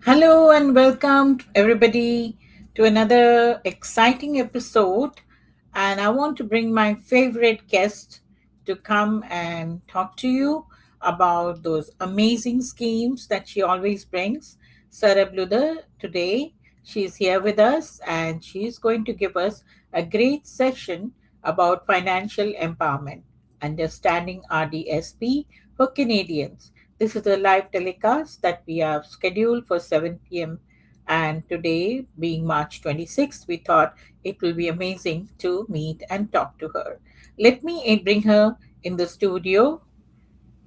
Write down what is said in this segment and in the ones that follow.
Hello and welcome everybody to another exciting episode. And I want to bring my favorite guest to come and talk to you about those amazing schemes that she always brings. Sarah Bluder today, she's here with us and she's going to give us a great session about financial empowerment, understanding RDSP for Canadians. This is a live telecast that we have scheduled for 7 p.m. And today, being March 26th, we thought it will be amazing to meet and talk to her. Let me bring her in the studio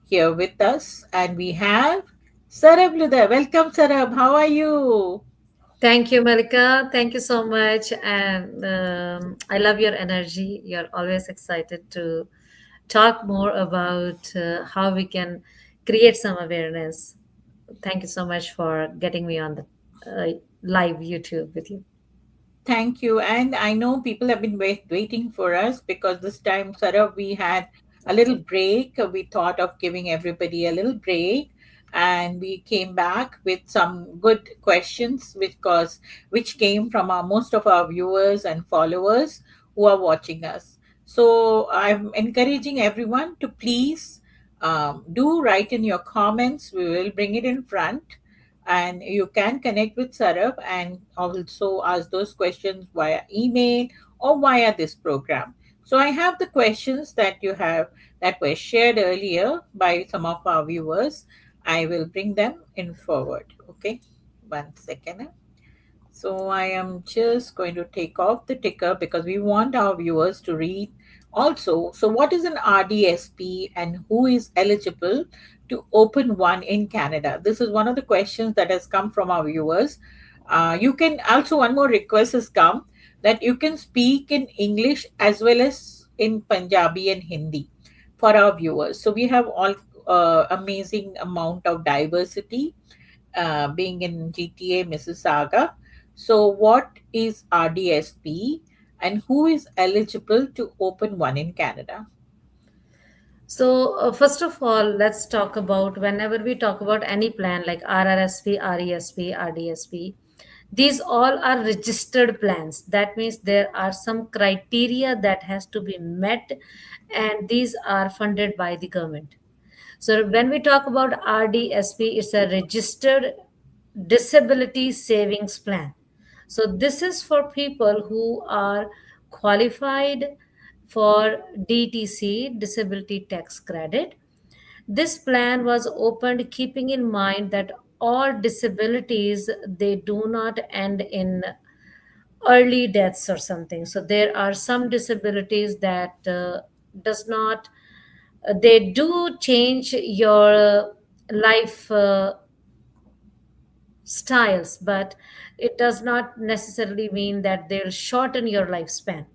here with us. And we have Sarab Luda. Welcome, Sarab. How are you? Thank you, Malika. Thank you so much. And I love your energy. You're always excited to talk more about how we can create some awareness. Thank you so much for getting me on the live YouTube with you. Thank you. And I know people have been waiting for us because this time, Sarah, we had a little break. We thought of giving everybody a little break. And we came back with some good questions which came from most of our viewers and followers who are watching us. So I'm encouraging everyone to please do write in your comments. We will bring it in front and you can connect with Sarab and also ask those questions via email or via this program. So I have the questions that you have that were shared earlier by some of our viewers. I will bring them in forward. Okay, 1 second. So I am just going to take off the ticker because we want our viewers to read also. So what is an RDSP and who is eligible to open one in Canada? This is one of the questions that has come from our viewers. You can also, one more request has come that you can speak in English as well as in Punjabi and Hindi for our viewers. So we have all amazing amount of diversity being in GTA Mississauga. So, what is RDSP and who is eligible to open one in Canada? So, first of all, let's talk about whenever we talk about any plan like RRSP, RESP, RDSP, these all are registered plans. That means there are some criteria that has to be met, and these are funded by the government. So, when we talk about RDSP, it's a registered disability savings plan. So, this is for people who are qualified for DTC, Disability Tax Credit. This plan was opened keeping in mind that all disabilities they do not end in early deaths or something. So there are some disabilities that does not they do change your life styles, but it does not necessarily mean that they'll shorten your lifespan.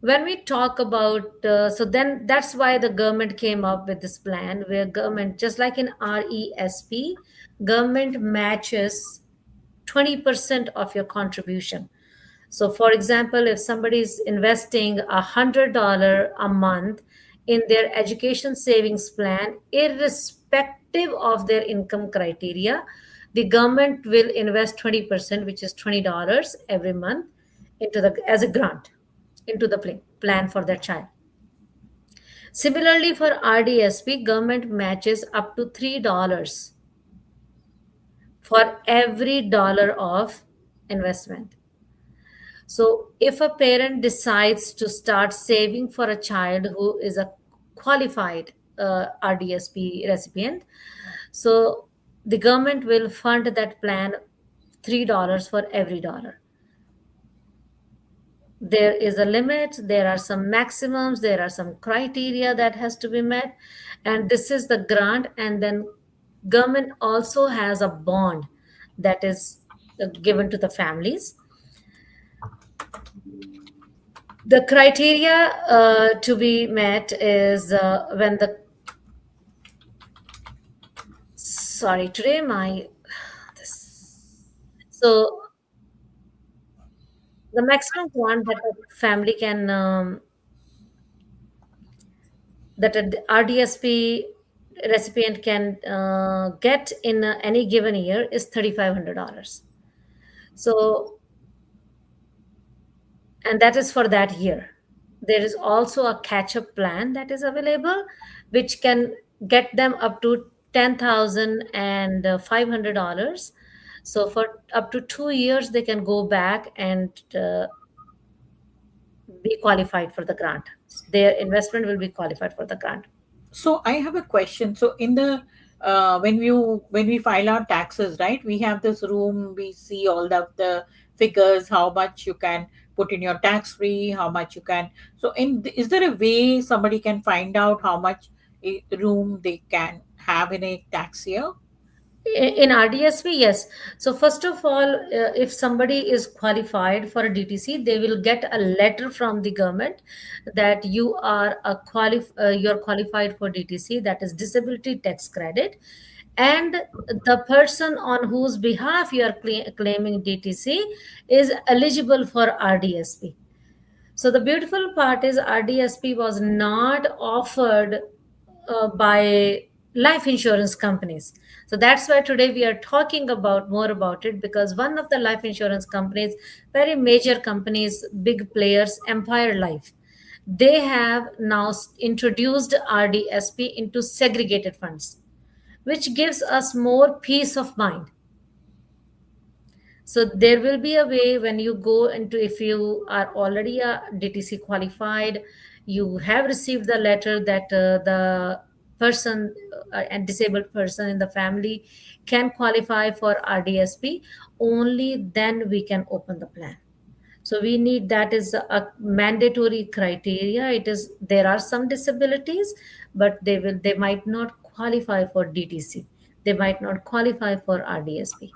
When we talk about so then that's why the government came up with this plan where government, just like in RESP, government matches 20% of your contribution. So for example, if somebody is investing $100 a month in their education savings plan, irrespective of their income criteria, the government will invest 20%, which is $20 every month, into the as a grant into the plan for their child. Similarly, for RDSP, government matches up to $3 for every dollar of investment. So, if a parent decides to start saving for a child who is a qualified RDSP recipient, so the government will fund that plan $3 for every dollar. There is a limit, there are some maximums, there are some criteria that has to be met, and this is the grant. And then government also has a bond that is given to the families. The criteria to be met is when the sorry today my this so the maximum grant that a family can that a RDSP recipient can get in any given year is $3,500. So, and that is for that year. There is also a catch up plan that is available, which can get them up to $10,500. So, for up to 2 years, they can go back and be qualified for the grant. Their investment will be qualified for the grant. So I have a question. So in the when we file our taxes, right? We have this room. We see all of the figures, how much you can put in your tax free, how much you can. So is there a way somebody can find out how much room they can have in a tax year? In RDSP, yes. So first of all, if somebody is qualified for a DTC, they will get a letter from the government that you are you're qualified for DTC, that is disability tax credit, and the person on whose behalf you are claiming DTC is eligible for RDSP. So the beautiful part is RDSP was not offered by life insurance companies. So that's why today we are talking about more about it, because one of the life insurance companies, very major companies, big players, Empire Life, they have now introduced RDSP into segregated funds, which gives us more peace of mind. So there will be a way when you go into, if you are already a DTC qualified, you have received the letter that the person, a disabled person in the family can qualify for RDSP, only then we can open the plan. So we need, that is a mandatory criteria. It is, there are some disabilities, but they might not qualify for DTC. They might not qualify for RDSP.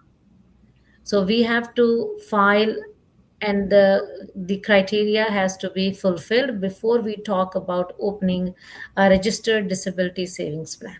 So we have to file, and the criteria has to be fulfilled before we talk about opening a registered disability savings plan.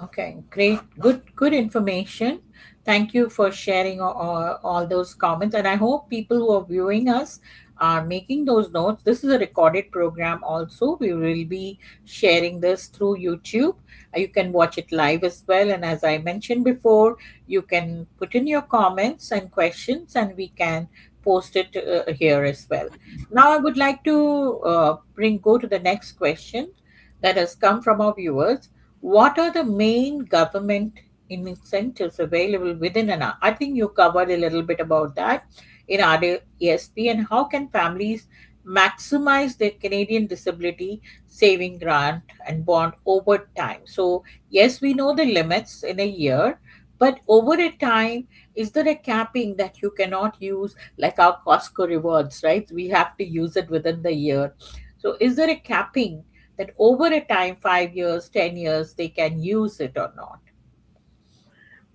Okay, great. Good information. Thank you for sharing all those comments. And I hope people who are viewing us are making those notes. This is a recorded program also. We will be sharing this through YouTube. You can watch it live as well. And as I mentioned before, you can put in your comments and questions, and we can post it here as well. Now, I would like to go to the next question that has come from our viewers. What are the main government incentives available within an hour? I think you covered a little bit about that in RDSP, and how can families maximize their Canadian disability saving grant and bond over time? So, yes, we know the limits in a year, but over a time, is there a capping that you cannot use like our Costco rewards, right? We have to use it within the year. So, is there a capping that over a time, 5 years, 10 years, they can use it or not?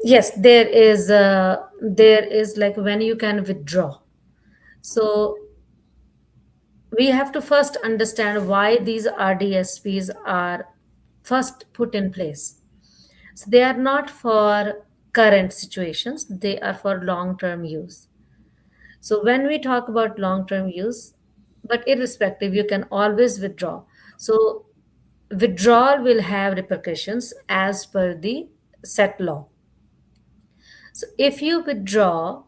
Yes, there is like when you can withdraw. So we have to first understand why these RDSPs are first put in place. So they are not for current situations, they are for long term use. So when we talk about long term use, but irrespective, you can always withdraw. So withdrawal will have repercussions as per the set law. So if you withdraw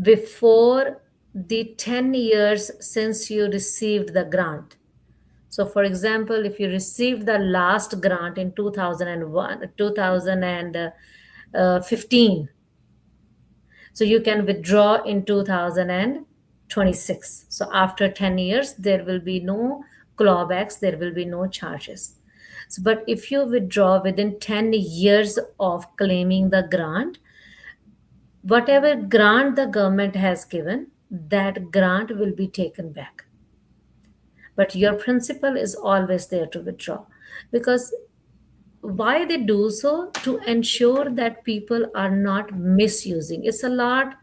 before the 10 years since you received the grant, so for example, if you received the last grant in 2001, 2015, so you can withdraw in 2026. So after 10 years, there will be no clawbacks, there will be no charges. So, but if you withdraw within 10 years of claiming the grant, whatever grant the government has given, that grant will be taken back. But your principal is always there to withdraw, because why they do so, to ensure that people are not misusing. It's a lot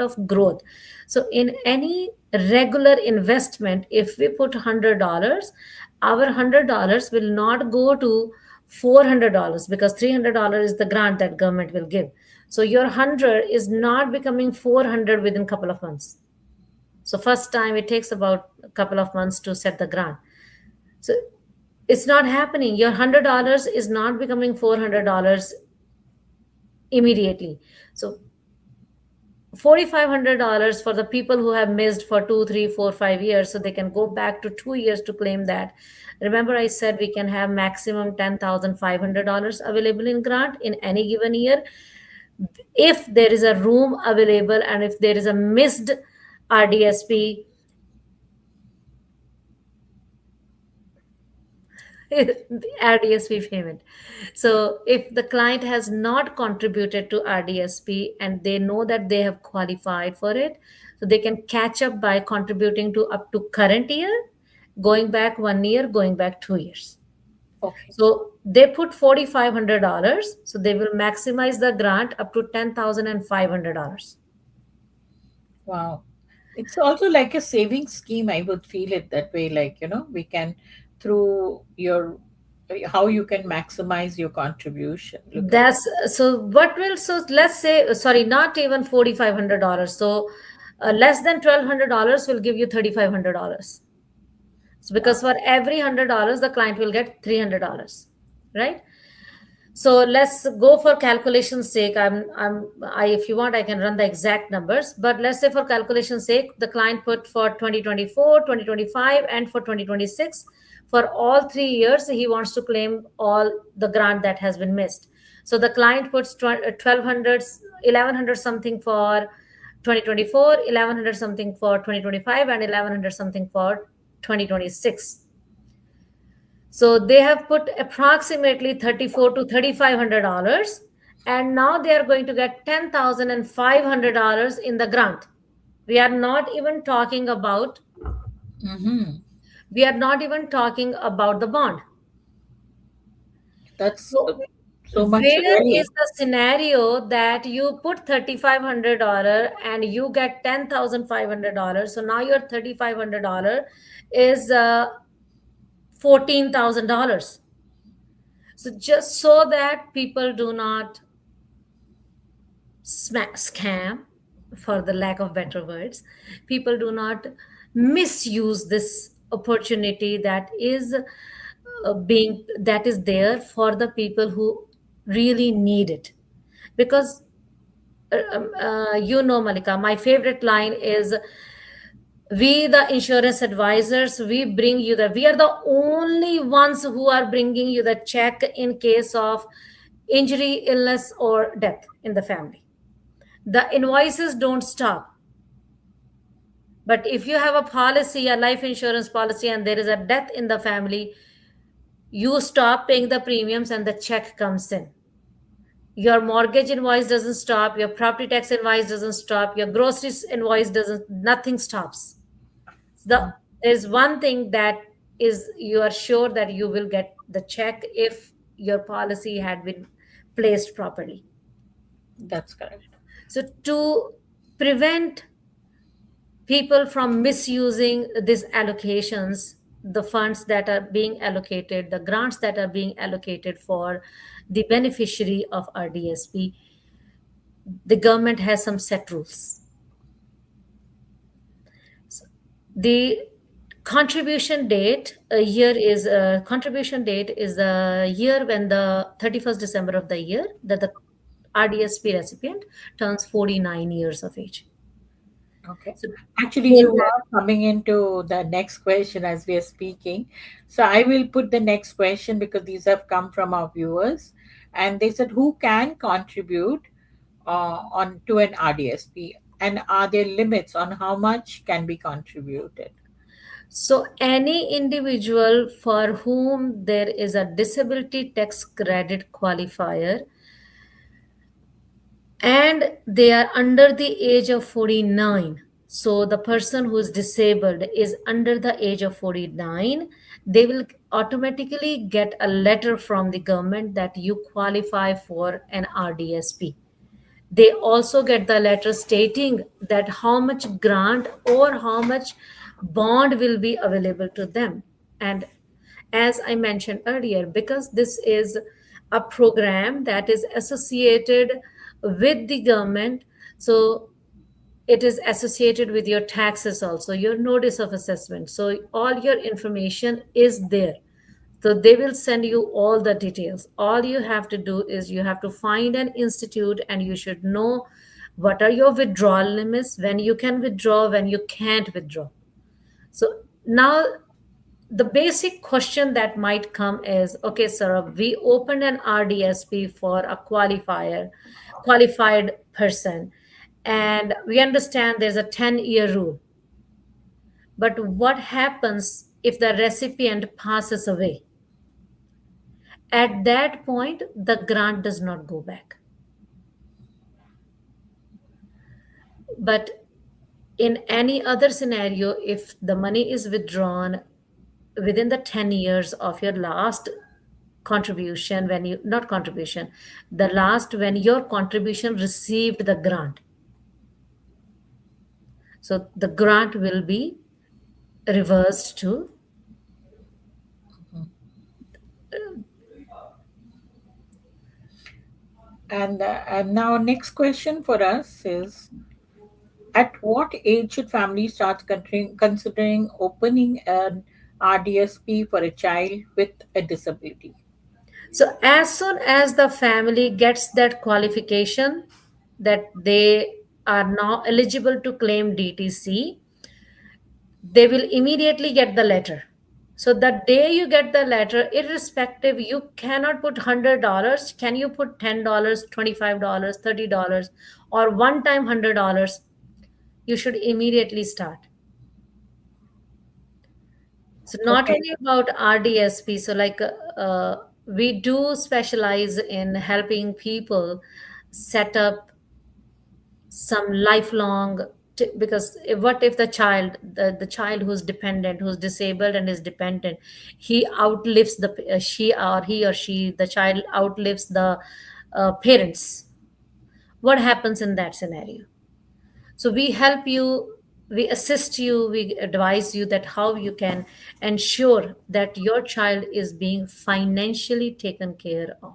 of growth. So in any regular investment, if we put $100, our $100 will not go to $400, because $300 is the grant that government will give. So your 100 is not becoming 400 within a couple of months. So first time it takes about a couple of months to set the grant. So It's not happening. Your $100 is not becoming $400 immediately. So $4,500 for the people who have missed for 2, 3, 4, 5 years, so they can go back to 2 years to claim that. Remember, I said we can have maximum $10,500 available in grant in any given year if there is a room available and if there is a missed RDSP, RDSP payment. So if the client has not contributed to RDSP and they know that they have qualified for it, so they can catch up by contributing to up to current year, going back 1 year, going back 2 years. Okay. So they put $4,500, so they will maximize the grant up to $10,500. Wow. It's also like a saving scheme. I would feel it that way. Like, we can, through your, how you can maximize your contribution. Look at that. That's so. What will so? Let's say sorry, not even $4,500. So less than $1,200 will give you $3,500. So because Wow. for every $100, the client will get $300, right? So let's go for calculation's sake. If you want, I can run the exact numbers. But let's say for calculation's sake, the client put for 2024, 2025, and for 2026. For all 3 years, he wants to claim all the grant that has been missed. So the client puts 1200, 1100 something for 2024, 1100 something for 2025, and 1100 something for 2026. So they have put approximately 34 to $3,500, and now they are going to get $10,500 in the grant. We are not even talking about Mm-hmm. we are not even talking about the bond. That's So so much where is really. the scenario that you put $3,500 and you get $10,500? So now your $3,500 is $14,000. So just so that people do not scam, for the lack of better words, people do not misuse this opportunity that is there for the people who really need it. Because Malika, my favorite line is, we the insurance advisors, we are the only ones who are bringing you the check in case of injury, illness, or death in the family. The invoices don't stop. But if you have a policy, a life insurance policy, and there is a death in the family, you stop paying the premiums and the check comes in. Your mortgage invoice doesn't stop, your property tax invoice doesn't stop, your groceries invoice doesn't, nothing stops. The There's one thing that is, you are sure that you will get the check if your policy had been placed properly. That's correct. So to prevent people from misusing these allocations, the funds that are being allocated, the grants that are being allocated for the beneficiary of RDSP, the government has some set rules. The contribution date is the year when the 31st December of the year that the RDSP recipient turns 49 years of age. Okay. So Actually, till you that, are coming into the next question as we are speaking. So I will put the next question because these have come from our viewers. And they said, who can contribute on to an RDSP? And are there limits on how much can be contributed? so any individual for whom there is a disability tax credit qualifier and they are under the age of 49, so the person who is disabled is under the age of 49, they will automatically get a letter from the government that you qualify for an RDSP. They also get the letter stating that how much grant or how much bond will be available to them. And as I mentioned earlier, because this is a program that is associated with the government, so it is associated with your taxes also, your notice of assessment. So all your information is there. So they will send you all the details. All you have to do is you have to find an institute, and you should know what are your withdrawal limits, when you can withdraw, when you can't withdraw. So now the basic question that might come is, okay, sir, we opened an RDSP for a qualified person, and we understand there's a 10-year rule. But what happens if the recipient passes away? At that point, the grant does not go back. But in any other scenario, if the money is withdrawn within the 10 years of your last contribution, when you, not contribution, the last, when your contribution received the grant, so the grant will be reversed to. And now, next question for us is: at what age should families start considering opening an RDSP for a child with a disability? So as soon as the family gets that qualification that they are now eligible to claim DTC, they will immediately get the letter. So the day you get the letter, irrespective, you cannot put $100. Can you put $10, $25, $30, or one time $100? You should immediately start. So not Okay. only about RDSP, so like we do specialize in helping people set up some lifelong because what if the child who's dependent, who's disabled and is dependent, he outlives the she or he or she, the child outlives the parents. What happens in that scenario? So we help you, we assist you, we advise you that how you can ensure that your child is being financially taken care of.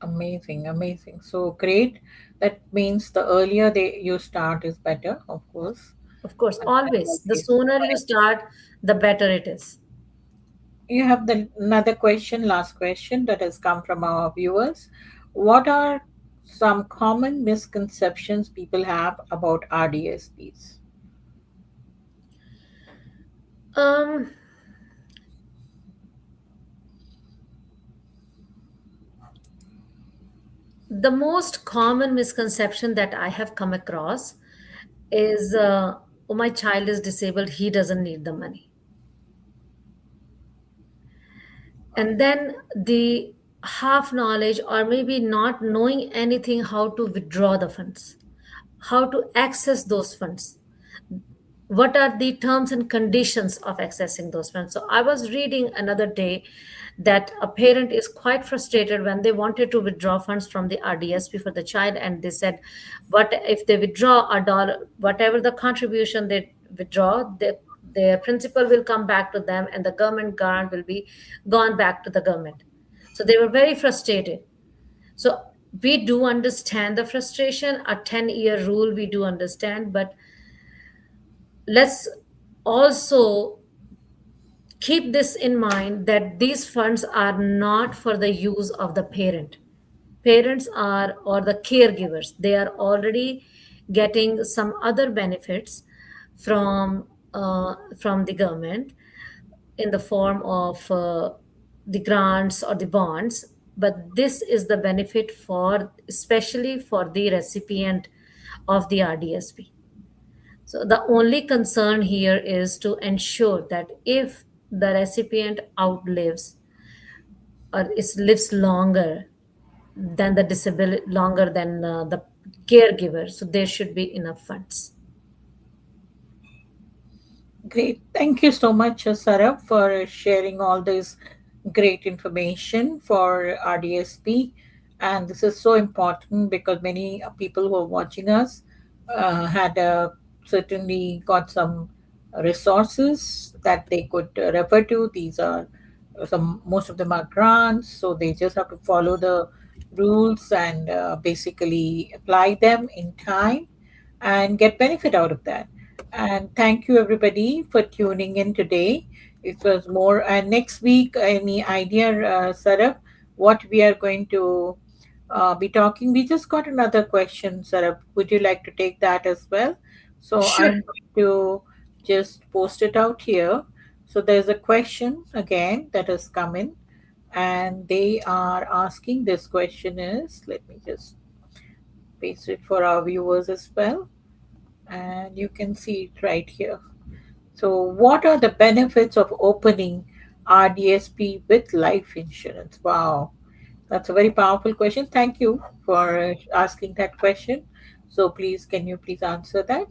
Amazing, amazing. So great. That means the earlier you start is better, of course. Of course, I always the always sooner you advise. start, the better it is. You have another question, last question that has come from our viewers. What are some common misconceptions people have about RDSPs? um the most common misconception that I have come across is, oh, my child is disabled, he doesn't need the money. And then the half knowledge, or maybe not knowing anything how to withdraw the funds, how to access those funds, what are the terms and conditions of accessing those funds. So I was reading another day that a parent is quite frustrated when they wanted to withdraw funds from the RDSP for the child, and they said, what if they withdraw a dollar, whatever the contribution they withdraw, their principal will come back to them, and the government grant will be gone back to the government. So they were very frustrated. So we do understand the frustration. A 10-year rule, we do understand, but let's also keep this in mind that these funds are not for the use of the parent. Parents are, or the caregivers, they are already getting some other benefits from the government in the form of the grants or the bonds. But this is the benefit for, especially for the recipient of the RDSP. So the only concern here is to ensure that if the recipient outlives, or is lives longer than the disability, longer than the caregiver, so there should be enough funds. Great. Thank you so much, Sarab, for sharing all this great information for RDSP. And this is so important because many people who are watching us had certainly got some resources that they could refer to. These are some, most of them are grants, so they just have to follow the rules and basically apply them in time and get benefit out of that. And thank you, everybody, for tuning in today. It was more. And next week, any idea, Sarab, what we are going to be talking? We just got another question, Sarab. Would you like to take that as well? So Sure. I'm going to just post it out here. So there's a question again that has come in, and they are asking, this question is, let me just paste it for our viewers as well, and you can see it right here. So, what are the benefits of opening RDSP with life insurance? Wow, that's a very powerful question. Thank you for asking that question. So, please, can you please answer that?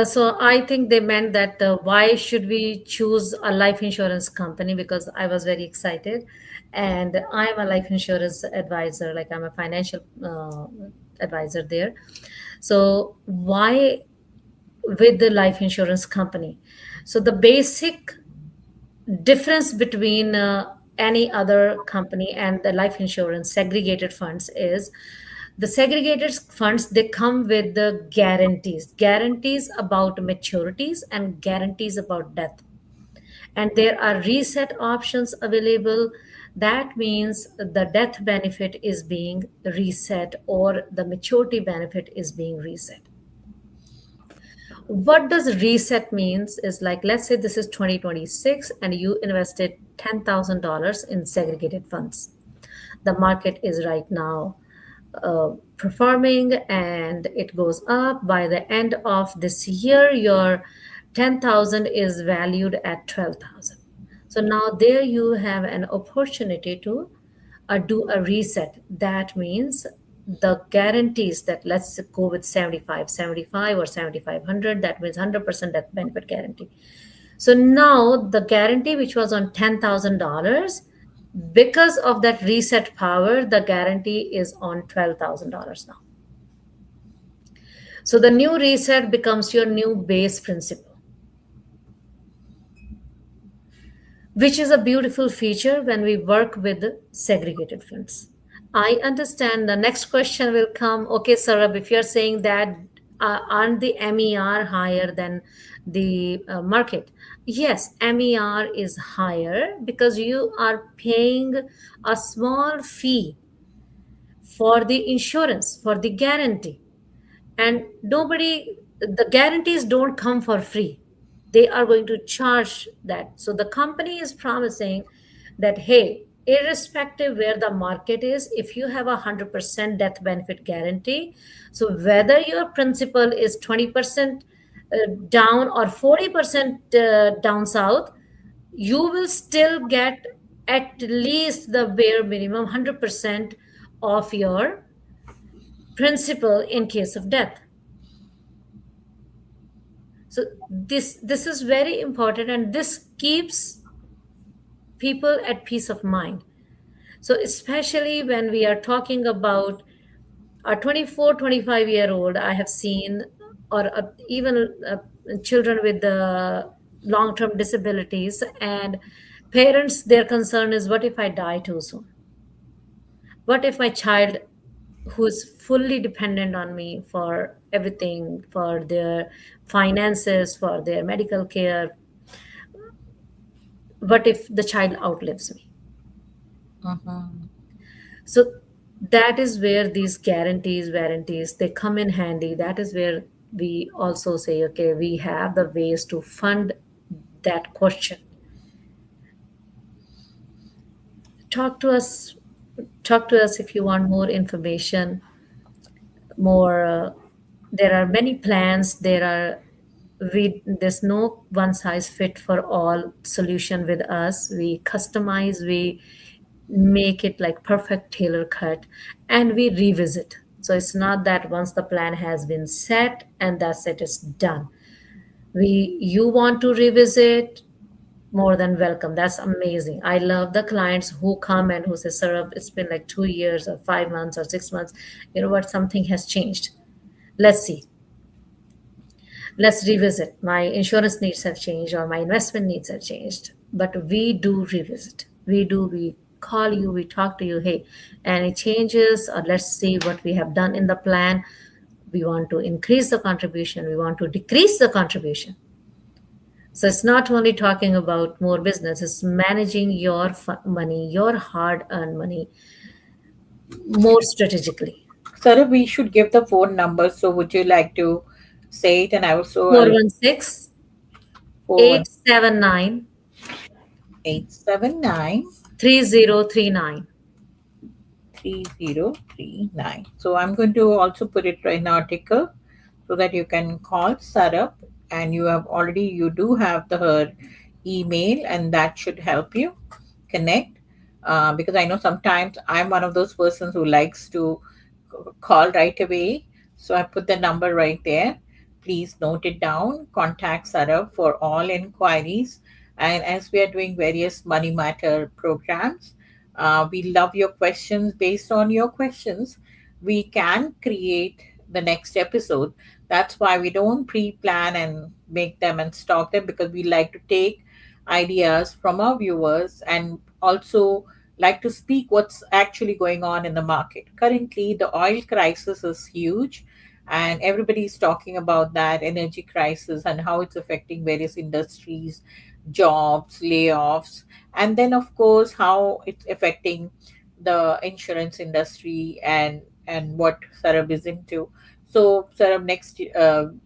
So I think they meant that why should we choose a life insurance company? Because I was very excited, and I'm a life insurance advisor. Like I'm a financial advisor there. So why with the life insurance company? So the basic difference between any other company and the life insurance segregated funds is the segregated funds, they come with the guarantees about maturities and guarantees about death, and there are reset options available. That means the death benefit is being reset or the maturity benefit is being reset. What does reset means is, like, let's say this is 2026 and you invested $10,000 in segregated funds. The market is right now performing and it goes up. By the end of this year, your 10,000 is valued at 12,000. So now there you have an opportunity to do a reset. That means the guarantees, that let's go with 75 or 7500, that means 100% death benefit guarantee. So now the guarantee which was on $10,000, because of that reset power, the guarantee is on $12,000 now. So the new reset becomes your new base principle, which is a beautiful feature when we work with segregated funds. I understand the next question will come. Okay, Sarab, if you're saying that aren't the MER higher than the market? Yes, MER is higher because you are paying a small fee for the insurance, for the guarantee. And nobody, the guarantees don't come for free. They are going to charge that. So the company is promising that, hey, irrespective where the market is, if you have 100% death benefit guarantee, so whether your principal is 20% down or 40% down south, you will still get at least the bare minimum 100% of your principal in case of death. So this is very important, and this keeps people at peace of mind. So especially when we are talking about a 24-25-year-old, I have seen, or even children with long-term disabilities, and parents, their concern is, what if I die too soon? What if my child, who's fully dependent on me for everything, for their finances, for their medical care, what if the child outlives me? Mhm. So that is where these guarantees they come in handy. That is where we also say, okay, we have the ways to fund that question. Talk to us talk to us if you want more information, more there are many plans. There's no one size fit for all solution with us. We customize, we make it like perfect tailor cut, and we revisit. So it's not that once the plan has been set and that's it, it's done. You want to revisit, more than welcome. That's amazing. I love the clients who come and who say, sir, it's been like 2 years or 5 months or 6 months. You know what? Something has changed. Let's see. Let's revisit. My insurance needs have changed or my investment needs have changed. But we do revisit. We call you, we talk to you. Hey, any changes? Or let's see what we have done in the plan. We want to increase the contribution. We want to decrease the contribution. So it's not only talking about more business, it's managing your money, your hard earned money more strategically. Sir, we should give the phone number. So would you like to say it? And I also Four I'll one six four eight one seven nine 879 3039. 3039. So I'm going to also put it in an article so that you can call Sarah, and you do have her email, and that should help you connect. Because I know sometimes I'm one of those persons who likes to call right away. So I put the number right there. Please note it down. Contact Sarah for all inquiries. And as we are doing various money matter programs, we love your questions. Based on your questions, we can create the next episode. That's why we don't pre plan and make them and stock them, because we like to take ideas from our viewers and also like to speak what's actually going on in the market. Currently, the oil crisis is huge, and everybody's talking about that energy crisis and how it's affecting various industries, jobs, layoffs, and then, of course, how it's affecting the insurance industry and what Sarab is into. So, Sarab, next,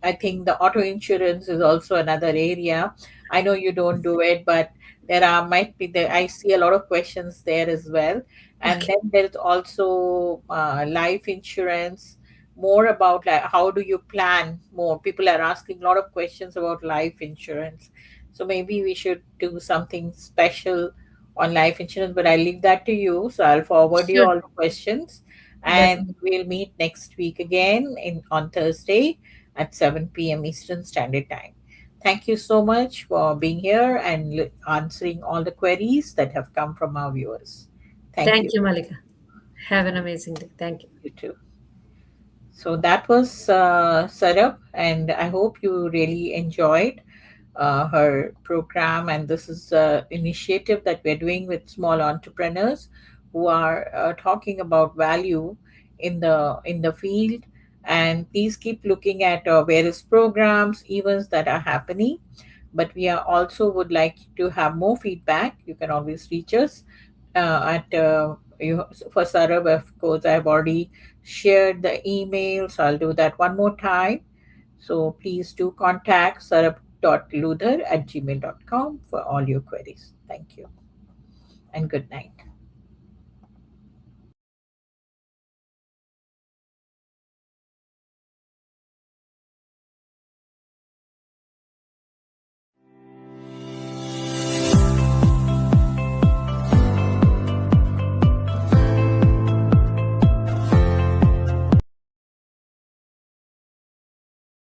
I think the auto insurance is also another area. I know you don't do it, but there are might be there. I see a lot of questions there as well, and Okay. then there's also life insurance. More about like how do you plan more? People are asking a lot of questions about life insurance, so maybe we should do something special on life insurance. But I leave that to you. So I'll forward you Sure. all the questions, and Definitely. we'll meet next week again in on Thursday at 7 p.m. Eastern Standard Time. Thank you so much for being here and answering all the queries that have come from our viewers. Thank Thank you. you, Malika. Have an amazing day. Thank you. You too. So that was Sarab, and I hope you really enjoyed her program. And this is an initiative that we're doing with small entrepreneurs who are talking about value in the field. And please keep looking at various programs, events that are happening. But we are also would like to have more feedback. You can always reach us at for Sarab. Of course, I've already shared the email, so I'll do that one more time. So please do contact sarab.luther@gmail.com for all your queries. Thank you and good night.